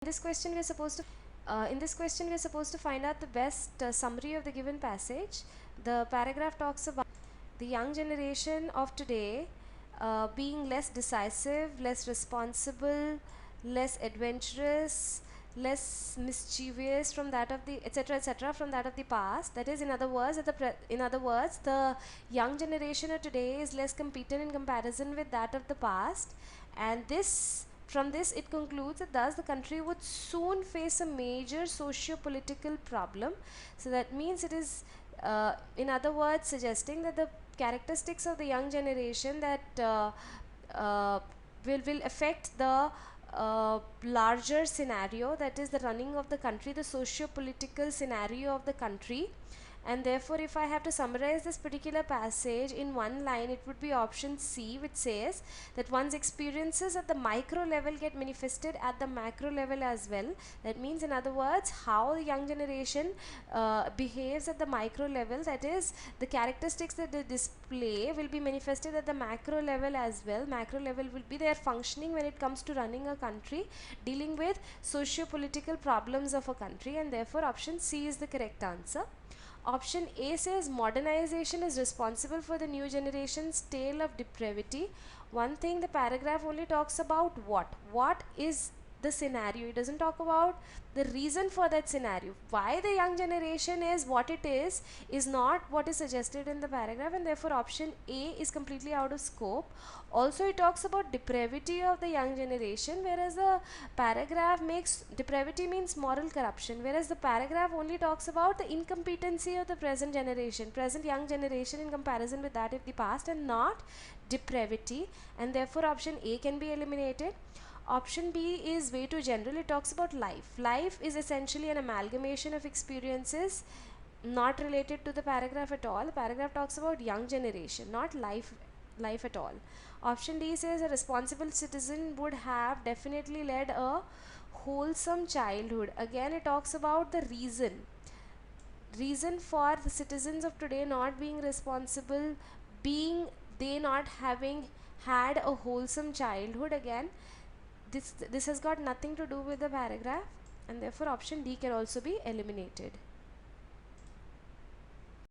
In this question we're supposed to find out the best summary of the given passage. The paragraph talks about the young generation of today being less decisive, less responsible, less adventurous, less mischievous from that of the etc from that of the past. That is, in other words, the young generation of today is less competent in comparison with that of the past, and from this it concludes that thus the country would soon face a major socio-political problem. So that means it is, in other words, suggesting that the characteristics of the young generation that will affect the larger scenario, that is the running of the country, the socio-political scenario of the country. And therefore, if I have to summarize this particular passage in one line, it would be option C, which says that one's experiences at the micro level get manifested at the macro level as well. That means, in other words, how the young generation behaves at the micro level, that is, the characteristics that they display will be manifested at the macro level as well. Macro level will be their functioning when it comes to running a country, dealing with socio-political problems of a country, and therefore option C is the correct answer. Option A says modernization is responsible for the new generation's tale of depravity. One thing, the paragraph only talks about what is the scenario. It doesn't talk about the reason for that scenario. Why the young generation is what it is not what is suggested in the paragraph, and therefore option A is completely out of scope. Also, it talks about depravity of the young generation, whereas the paragraph makes depravity means moral corruption, whereas the paragraph only talks about the incompetency of the present young generation in comparison with that of the past, and not depravity, and therefore option A can be eliminated. Option B is way too general. It talks about life. Life is essentially an amalgamation of experiences not related to the paragraph at all. The paragraph talks about young generation, not life at all. Option D says a responsible citizen would have definitely led a wholesome childhood. Again, it talks about the reason for the citizens of today not being responsible, being they not having had a wholesome childhood. Again, this has got nothing to do with the paragraph, and therefore option D can also be eliminated.